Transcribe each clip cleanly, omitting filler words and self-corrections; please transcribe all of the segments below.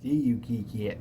See you, Kiki.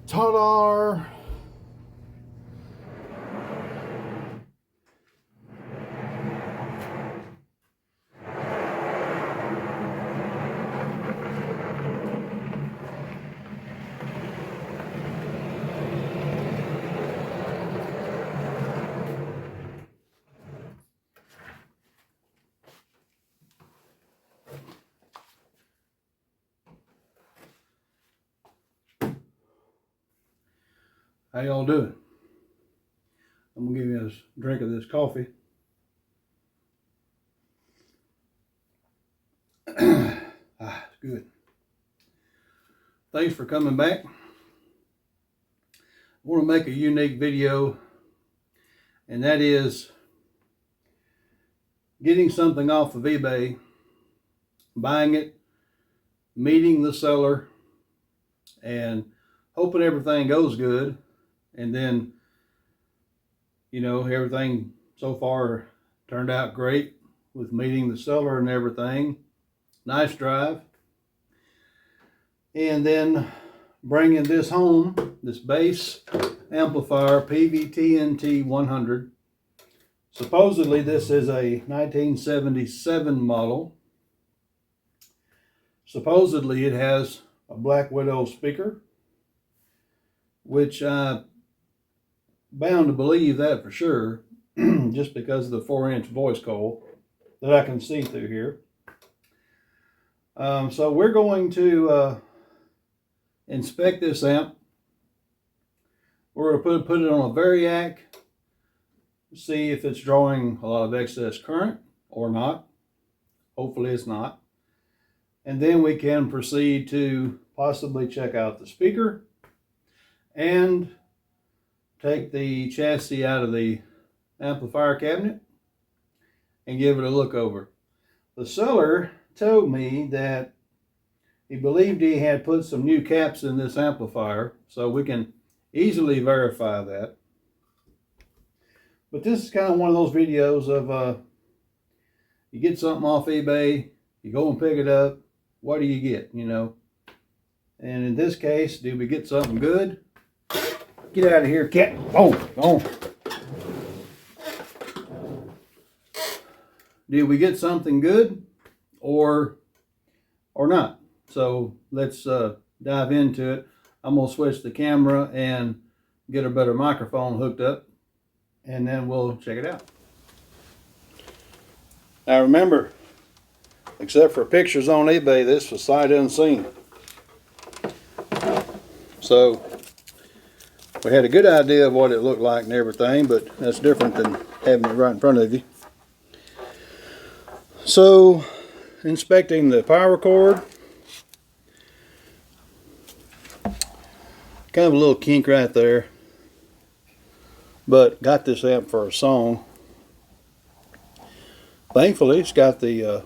Ta-da! How y'all doing? I'm gonna give you a drink of this coffee. It's good. Thanks for coming back. I want to make a unique video, and that is getting something off of eBay, buying it, meeting the seller, and hoping everything goes good. And then, you know, everything so far turned out great with meeting the seller and everything. Nice drive. And then bringing this home, this bass amplifier, Peavey TNT 100. Supposedly this is a 1977 model. Supposedly it has a Black Widow speaker, which I'm bound to believe that for sure, just because of the 4-inch voice coil that I can see through here. So we're going to inspect this amp. We're going to put it on a variac, see if it's drawing a lot of excess current or not. Hopefully it's not. And then we can proceed to possibly check out the speaker and take the chassis out of the amplifier cabinet and give it a look over. The seller told me that he believed he had put some new caps in this amplifier, so we can easily verify that. But this is kind of one of those videos of you get something off eBay, you go and pick it up, what do you get, you know? And in this case, did we get something good? Get out of here, cat. Oh. Did we get something good or not? So let's dive into it. I'm going to switch the camera and get a better microphone hooked up, and then we'll check it out. Now remember, except for pictures on eBay, this was sight unseen. So we had a good idea of what it looked like and everything, but that's different than having it right in front of you. So, inspecting the power cord. Kind of a little kink right there, but got this amp for a song. Thankfully, it's got the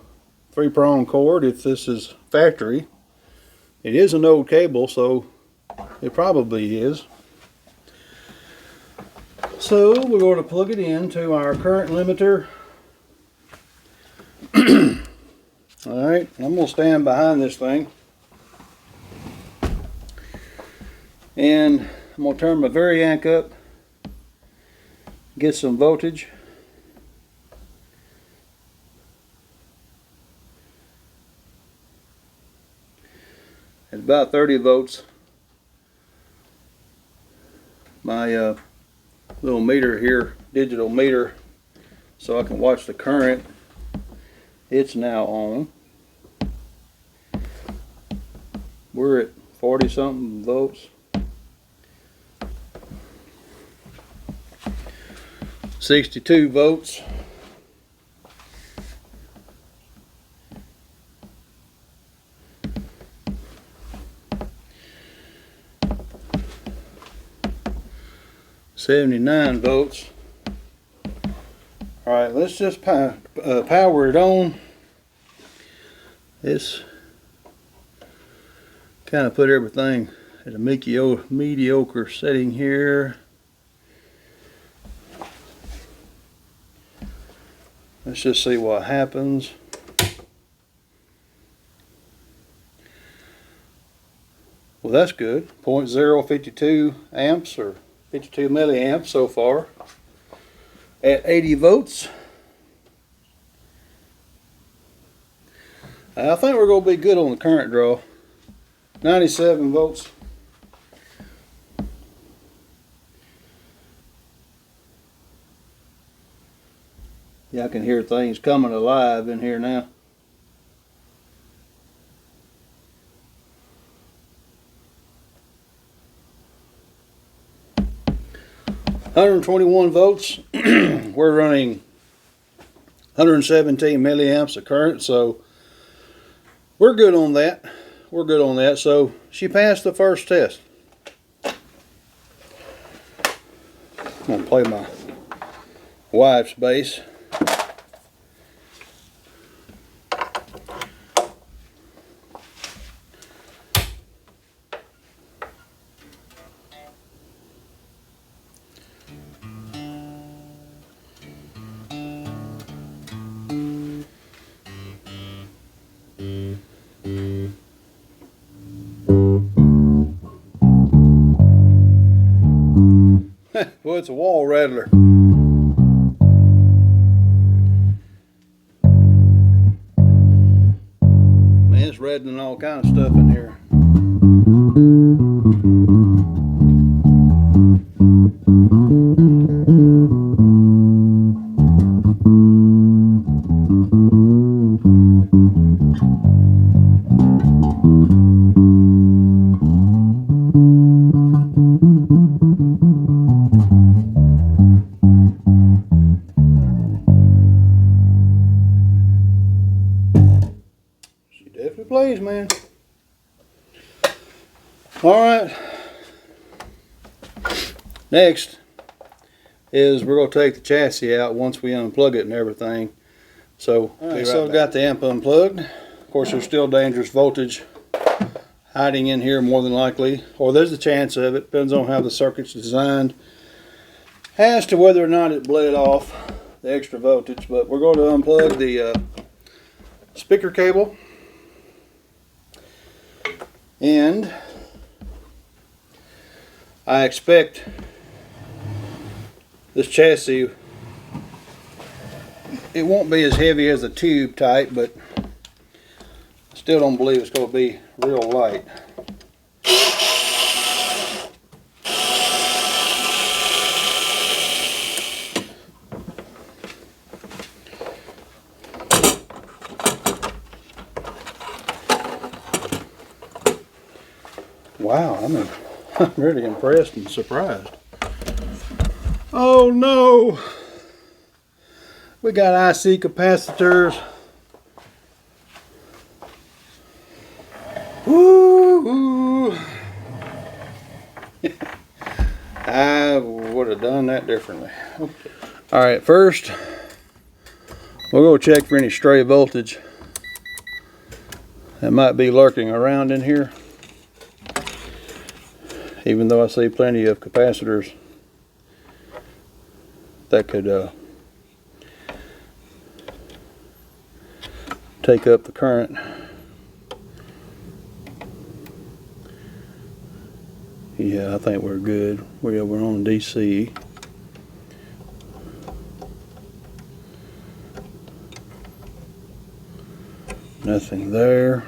3-prong cord. If this is factory, it is an old cable, so it probably is. So we're going to plug it into our current limiter. Alright, I'm going to stand behind this thing. And I'm going to turn my variac up, get some voltage. about 30 volts. My little meter here, digital meter, so I can watch the current. It's now on. We're at 40 something volts. 62 volts. $79 volts. All right, let's just power it on. This kind of put everything at a mediocre setting here. Let's just see what happens. Well, that's good. 0.052 amps or 52 milliamps so far at 80 volts. I think we're going to be good on the current draw. 97 volts. Yeah, I can hear things coming alive in here now. $121 volts. We're running 117 milliamps of current, so we're good on that. We're good on that. So she passed the first test. I'm gonna play my wife's bass. Well, it's a wall rattler. Man, it's rattling all kind of stuff in here. Definitely plays, man. Alright. Next is we're going to take the chassis out once we unplug it and everything. So, I've got the amp unplugged. Of course, there's still dangerous voltage hiding in here more than likely. Or there's a chance of it. Depends on how the circuit's designed as to whether or not it bled off the extra voltage. But we're going to unplug the speaker cable. And I expect this chassis, it won't be as heavy as the tube type, but I still don't believe it's going to be real light. Wow, I'm really impressed and surprised. Oh no! We got IC capacitors. Woo! I would have done that differently. Okay. All right, first we'll go check for any stray voltage that might be lurking around in here. Even though I see plenty of capacitors that could take up the current. Yeah, I think we're good. We're on DC. Nothing there.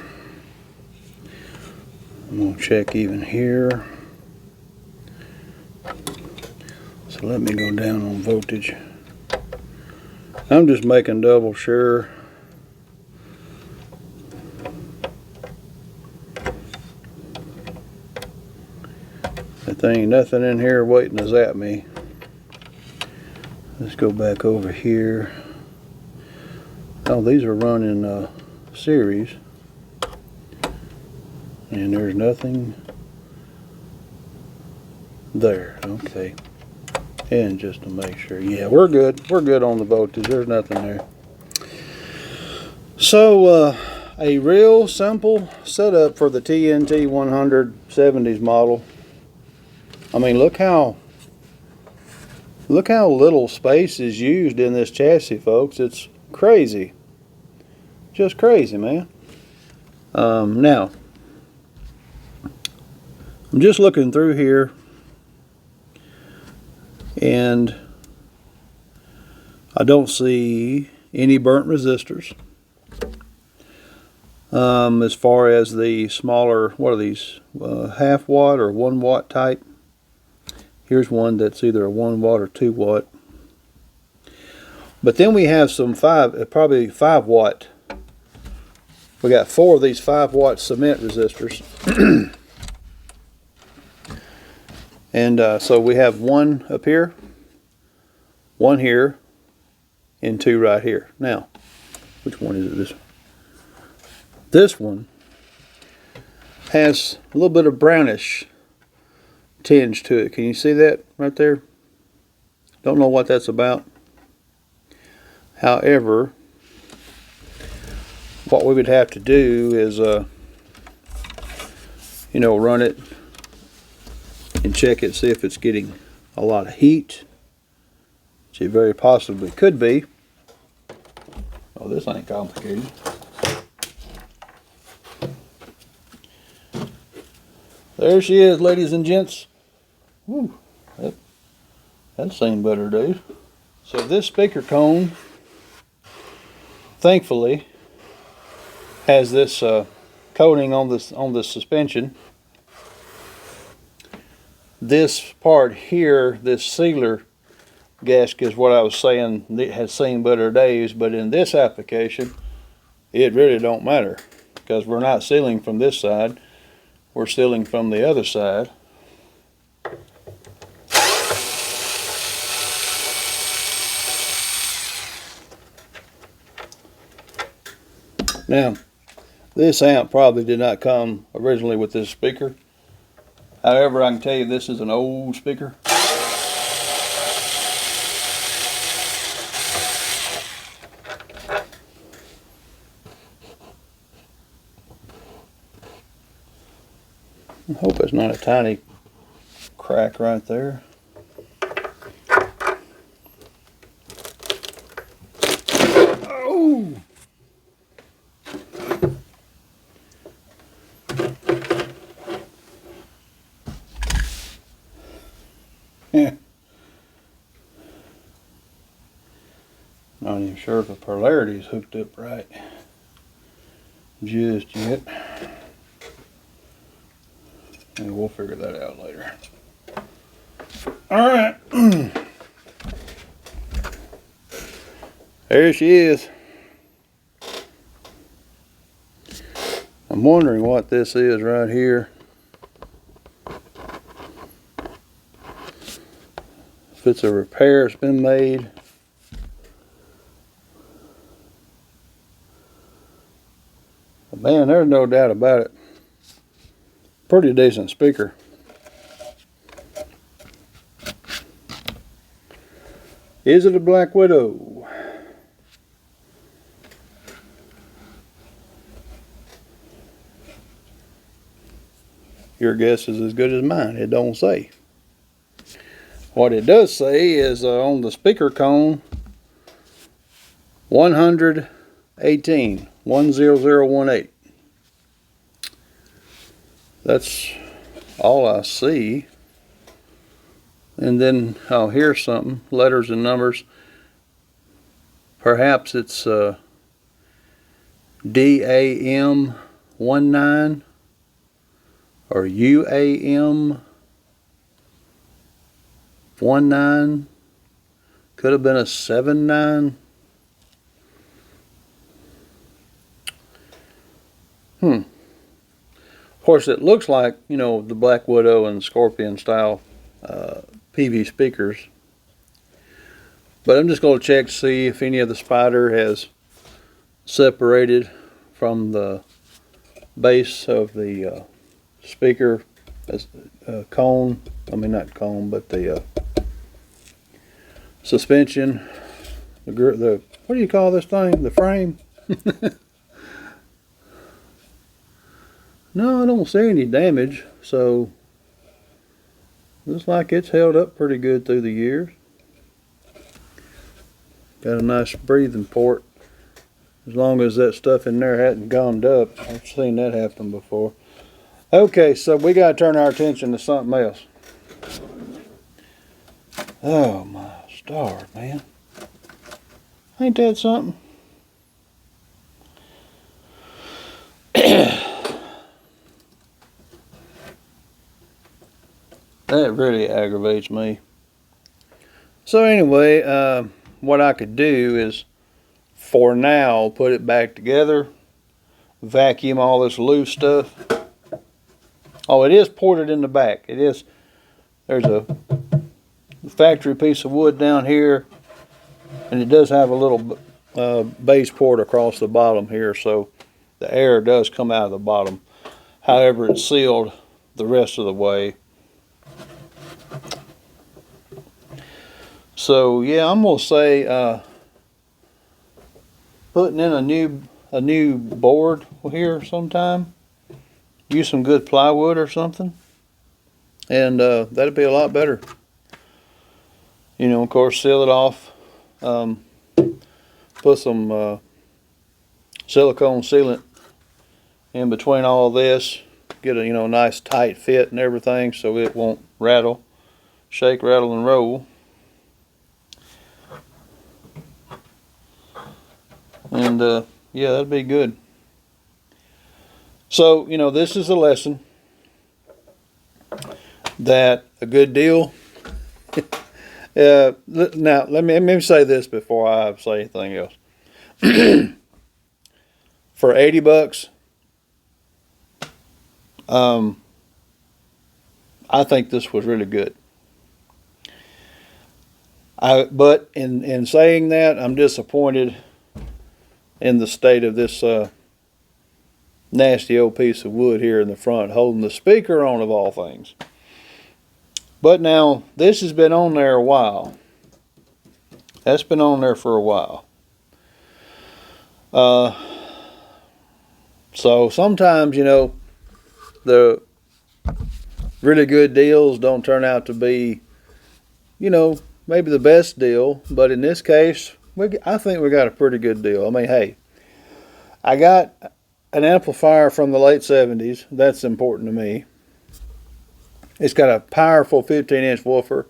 I'm going to check even here. So let me go down on voltage. I'm just making double sure. There ain't nothing in here waiting to zap me. Let's go back over here. Oh, these are running series. And there's nothing there. Okay. And just to make sure. Yeah, we're good. We're good on the voltage. There's nothing there. So, a real simple setup for the TNT 100 70's model. I mean, look how little space is used in this chassis, folks. It's crazy. Just crazy, man. Now, I'm just looking through here, and I don't see any burnt resistors. As far as the smaller, what are these, half watt or 1 watt type? Here's one that's either a 1 watt or 2 watt. But then we have some probably 5 watt. We got 4 of these 5 watt cement resistors. And so we have 1 up here, 1 here, and 2 right here. Now, which one is it? This one has a little bit of brownish tinge to it. Can you see that right there? Don't know what that's about. However, what we would have to do is, run it and check it, see if it's getting a lot of heat, which it very possibly could be. Oh, this ain't complicated. There she is, ladies and gents. Woo, that's seen better days. So this speaker cone, thankfully, has this coating on the suspension. This part here, this sealer gasket, is what I was saying, it has seen better days. But in this application, it really don't matter, because we're not sealing from this side. We're sealing from the other side. Now, this amp probably did not come originally with this speaker. However, I can tell you this is an old speaker. I hope it's not a tiny crack right there. Oh! Yeah. Not even sure if the polarity is hooked up right just yet. And we'll figure that out later. Alright. There she is. I'm wondering what this is right here. If it's a repair that's been made. But man, there's no doubt about it. Pretty decent speaker. Is it a Black Widow? Your guess is as good as mine. It don't say. What it does say is on the speaker cone, 118, 10018. That's all I see. And then, oh, here's something, letters and numbers. Perhaps it's DAM19 or UAM19. Could have been a 79. Of course, it looks like, you know, the Black Widow and Scorpion style Peavey speakers. But I'm just going to check to see if any of the spider has separated from the base of the speaker cone. I mean, not cone, but the suspension. The what do you call this thing? The frame? No, I don't see any damage, so looks like it's held up pretty good through the years. Got a nice breathing port, as long as that stuff in there hadn't gummed up. I've seen that happen before. Okay, so we got to turn our attention to something else. Oh my stars, man. Ain't that something? That really aggravates me. So anyway, what I could do is, for now, put it back together, vacuum all this loose stuff. Oh, it is ported in the back. It is. There's a factory piece of wood down here, and it does have a little base port across the bottom here, so the air does come out of the bottom. However, it's sealed the rest of the way. So yeah, I'm gonna say putting in a new board here sometime. Use some good plywood or something, and that'd be a lot better. You know, of course, seal it off. Put some silicone sealant in between all this. Get a nice tight fit and everything, so it won't rattle, shake, rattle, and roll. And yeah, that'd be good. So, this is a lesson that a good deal. Now, let me say this before I say anything else. For $80, I think this was really good. But in saying that, I'm disappointed in the state of this nasty old piece of wood here in the front, holding the speaker on, of all things. But now, this has been on there a while. That's been on there for a while. So sometimes, the really good deals don't turn out to be, maybe the best deal. But in this case, I think we got a pretty good deal. I mean, hey, I got an amplifier from the late 70s. That's important to me. It's got a powerful 15-inch woofer.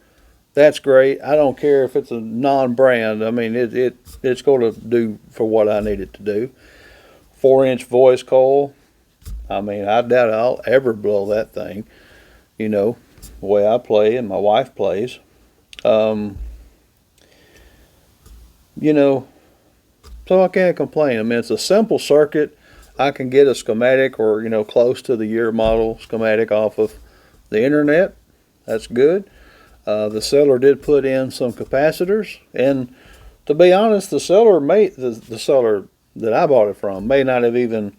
That's great. I don't care if it's a non-brand. I mean, it's going to do for what I need it to do. 4-inch voice coil. I mean, I doubt I'll ever blow that thing, the way I play and my wife plays. So I can't complain. I mean, it's a simple circuit. I can get a schematic or, close to the year model schematic off of the internet. That's good. The seller did put in some capacitors, and to be honest, the seller that I bought it from may not have even,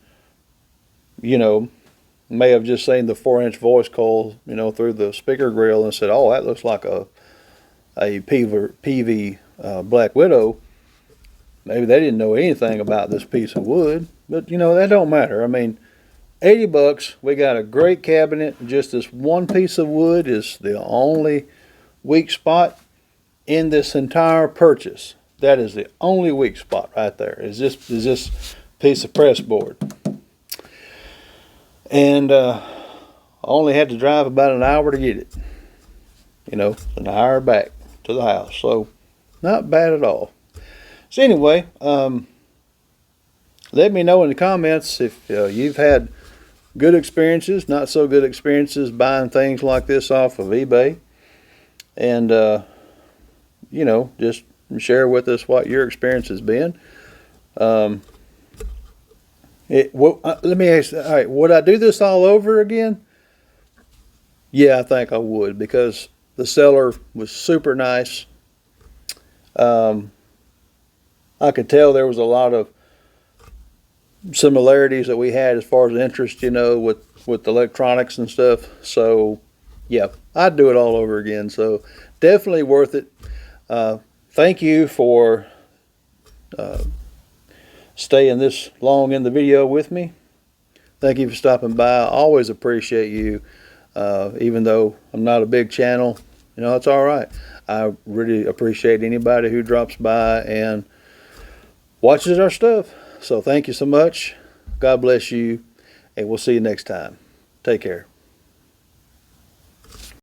may have just seen the 4-inch voice coil, through the speaker grill and said, "Oh, that looks like a Peavey Black Widow." Maybe they didn't know anything about this piece of wood, but that don't matter. I mean, $80, we got a great cabinet. Just this one piece of wood is the only weak spot in this entire purchase. That is the only weak spot right there. Is this piece of press board. And I only had to drive about an hour to get it. An hour back to the house. So not bad at all. So anyway, let me know in the comments if you've had good experiences, not so good experiences buying things like this off of eBay. And, you know, just share with us what your experience has been. Let me ask, all right, would I do this all over again? Yeah, I think I would, because the seller was super nice. I could tell there was a lot of similarities that we had as far as interest, you know, with electronics and stuff. So, yeah, I'd do it all over again. So, definitely worth it. Thank you for staying this long in the video with me. Thank you for stopping by. I always appreciate you. Even though I'm not a big channel, you know, it's all right. I really appreciate anybody who drops by and watches our stuff. So thank you so much. God bless you, and we'll see you next time. Take care.